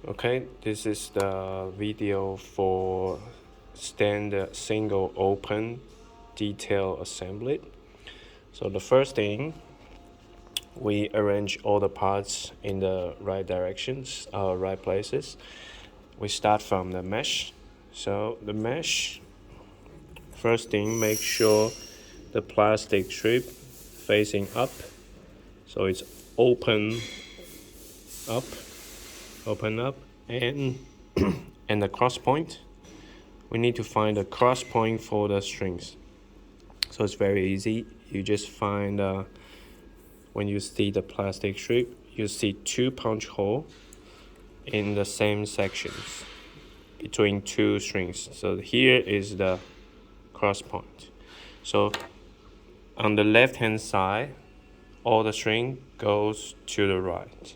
Okay, this is the video for standard single open detail assembly. So the first thing, we arrange all the parts in the right directions, right places. We start from the mesh. So the mesh, first thing, make sure the plastic strip facing up. So it's open up, open up, and and the cross point. We need to find a cross point for the strings. So it's very easy. You just find when you see the plastic strip, you see two punch hole in the same sections between two strings. So here is the cross point. So on the left hand side, all the string goes to the right.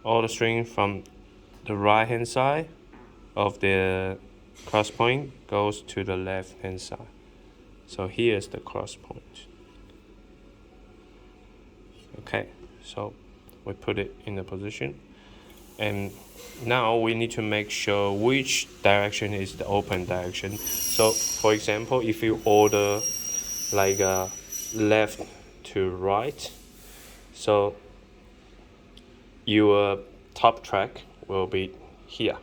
All the string from the right hand side of the cross point goes to the left hand side. So here's the cross point. Okay, so we put it in the position, and now we need to make sure which direction is the open direction. So for example, if you order like left to right, so your top track will be here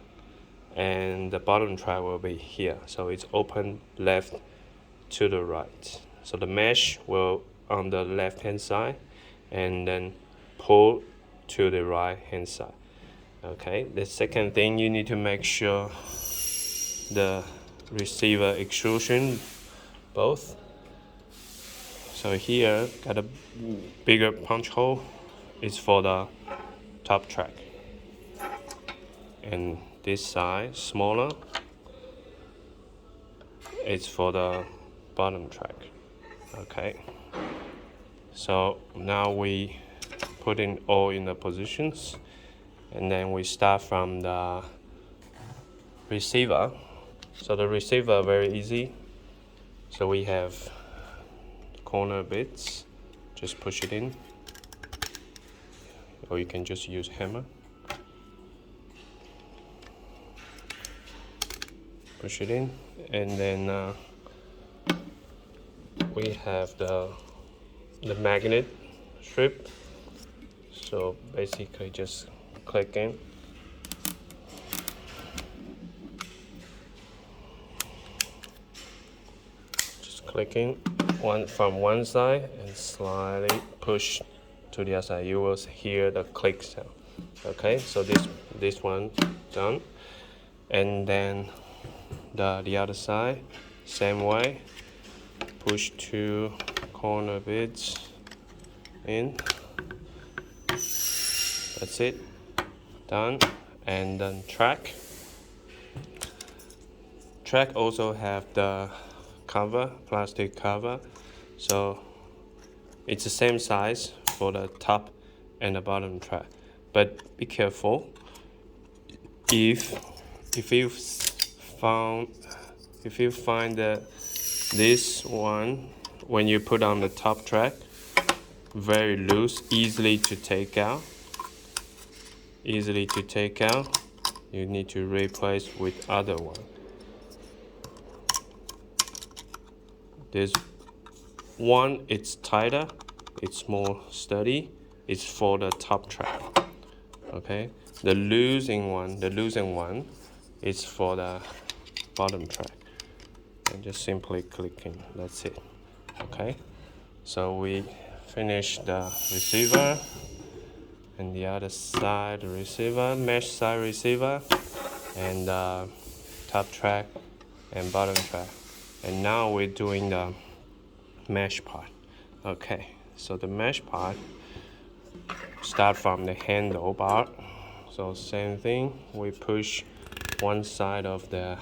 and the bottom track will be here. So it's open left to the right. So the mesh will on the left hand side and then pull to the right hand side. Okay, the second thing, you need to make sure the receiver extrusion both. So here got a bigger punch hole, is for the top track, and this side smaller, it's for the bottom track. Okay, so now we put in all in the positions, and then we start from the receiver. So the receiver very easy. So we have corner bits, just push it in, or you can just use hammer. Push it in, and then we have the magnet strip. So basically just click in. Just clicking from one side and slightly push to the other side. You will hear the click sound. Okay, so this one done, and then the other side, same way. Push two corner bits in. That's it, done. And then track also have the cover, plastic cover, so it's the same size for the top and the bottom track. But be careful, if you find that this one, when you put on the top track, very loose, easily to take out, you need to replace with other one. This one, it's tighter, it's more sturdy, it's for the top track. Okay, the losing one is for the bottom track. And just simply clicking, that's it. Okay, so we finish the receiver, and the other side receiver, mesh side receiver, and top track and bottom track. And now we're doing the mesh part. Okay, so the mesh part, start from the handlebar. So same thing, we push one side of the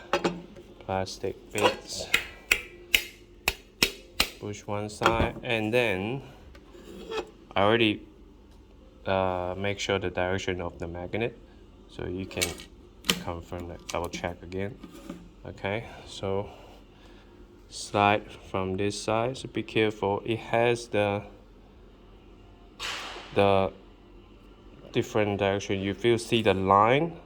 plastic bits, push one side, and then I already make sure the direction of the magnet, so you can confirm that, double check again. Okay, so slide from this side, so be careful, it has the different direction. If you see the line,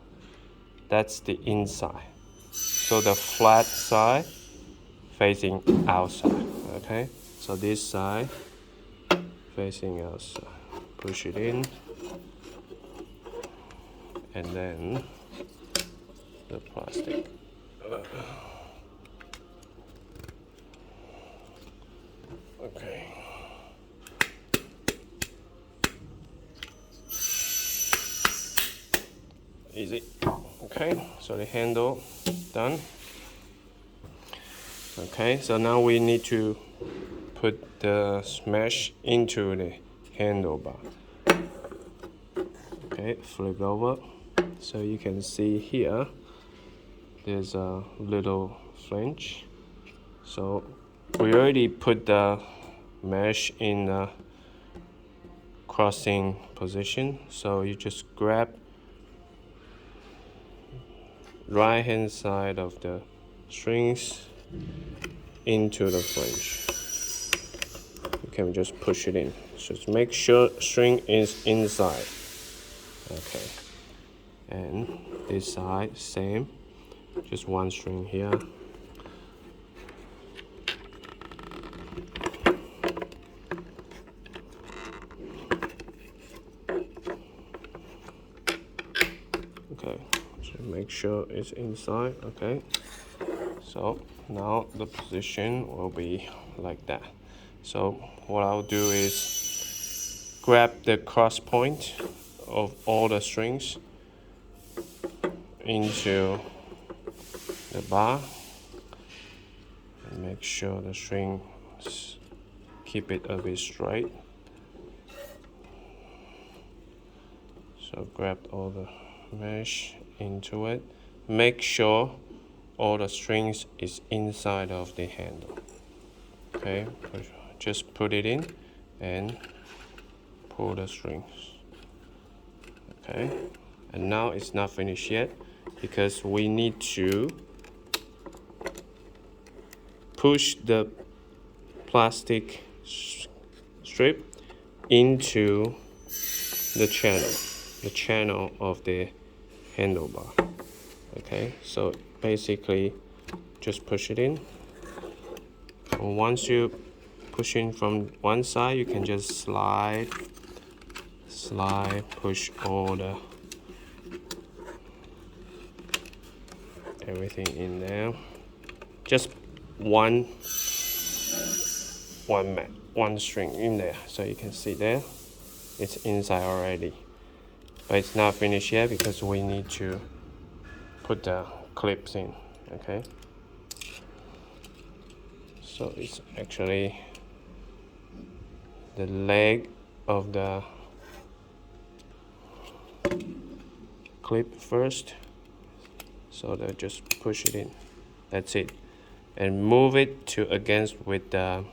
that's the inside. So the flat side facing outside. Okay, so this side facing outside. Push it in, and then the plastic. Okay. Easy. Okay, so the handle done. Okay, so now we need to put the mesh into the handlebar. Okay, flip over. So you can see here, there's a little flange. So we already put the mesh in the crossing position. So you just grab right hand side of the strings into the flange. You can just push it in. Just make sure string is inside. Okay. And this side, same. Just one string here. Okay, so make sure it's inside. Okay, so now the position will be like that. So what I'll do is grab the cross point of all the strings into the bar and make sure the strings keep it a bit straight. So grab all the mesh into it. Make sure all the strings is inside of the handle. Okay, just put it in and pull the strings. Okay, and now it's not finished yet because we need to push the plastic strip into the channel of the handlebar. Okay, so basically just push it in. And once you push in from one side, you can just slide, push all the everything in there. Just one string in there, so you can see there it's inside already, but it's not finished yet because we need to put the clips in. Okay, so it's actually the leg of the clip first, so they just push it in. That's it, and move it to against with the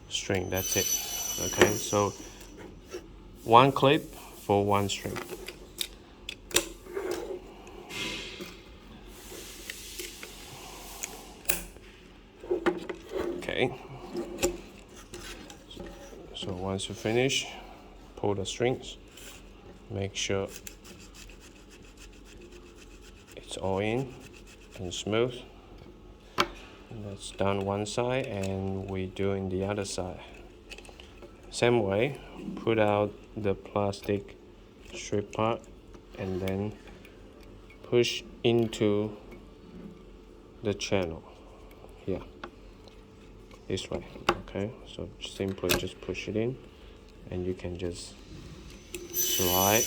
string. That's it. Okay, so one clip for one string. Okay, so once you finish, pull the strings, make sure it's all in and smooth. And that's done one side, and we doing the other side. Same way, put out the plastic strip part and then push into the channel here, this way. Okay, so simply just push it in, and you can just slide,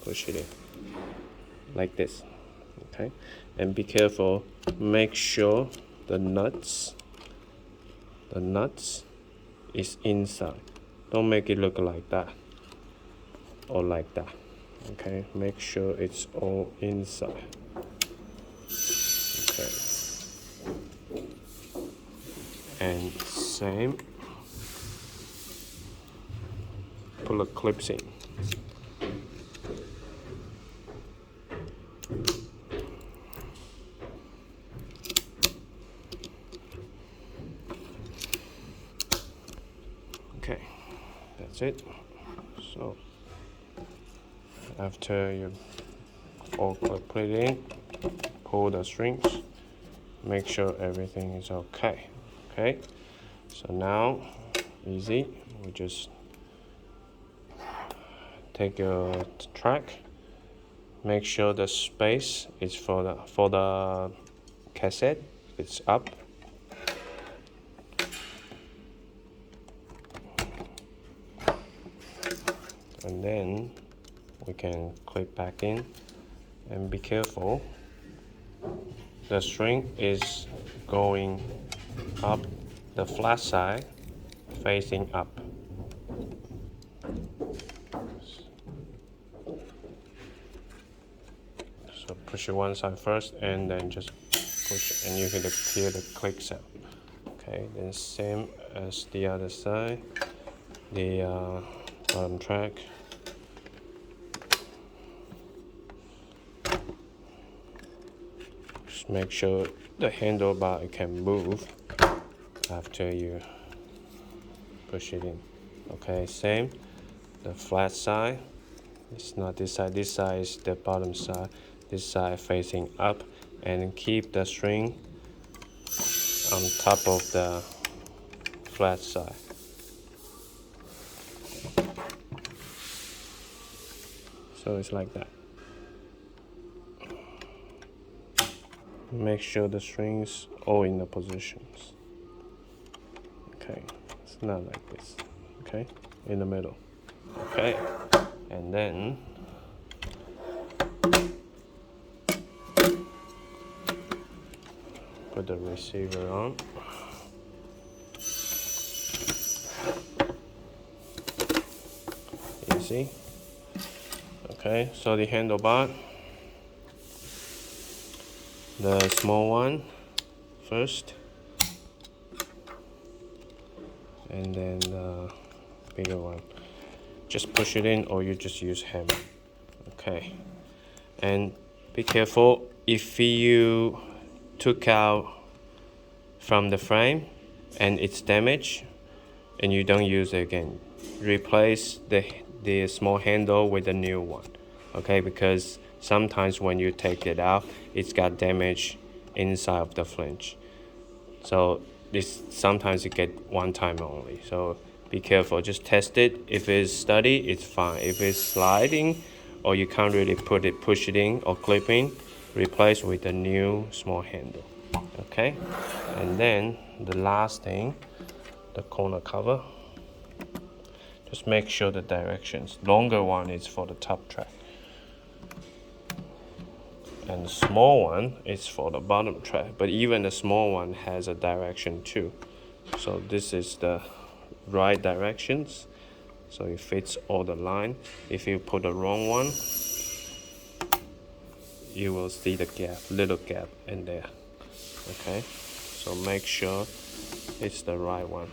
push it in like this. Okay, and be careful, make sure the nuts is inside. Don't make it look like that or like that. Okay, make sure it's all inside. Okay, and same, pull the clips in. Okay, that's that's it. So after you all put it in, pull the strings, make sure everything is okay. Okay, so now easy, we just take your track, make sure the space is for the cassette, it's up. And then we can clip back in, and be careful, the string is going up, the flat side facing up. So push it one side first and then just push, and you can hear the click sound. Okay, then same as the other side, the bottom track. Just make sure the handlebar can move after you push it in. Okay, same, the flat side, it's not this side is the bottom side, this side facing up, and keep the string on top of the flat side. So it's like that. Make sure the strings all in the positions. Okay, it's not like this. Okay, in the middle. Okay, and then put the receiver on. Easy. Okay, so the handlebar, the small one first, and then the bigger one. Just push it in, or you just use hammer. Okay, and be careful, if you took out from the frame and it's damaged and you don't use it again, replace the small handle with a new one. Okay, because sometimes when you take it out, it's got damage inside of the flange. So this sometimes you get one time only. So be careful, just test it. If it's steady, it's fine. If it's sliding or you can't really push it in or clip in, replace with a new small handle. Okay, and then the last thing, the corner cover. Just make sure the directions. Longer one is for the top track, and the small one is for the bottom track. But even the small one has a direction too. So this is the right directions. So it fits all the line. If you put the wrong one, you will see the gap, little gap in there. Okay, so make sure it's the right one.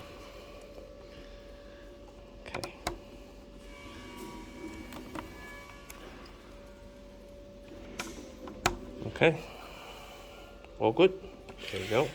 Okay. Okay, all good. There you go.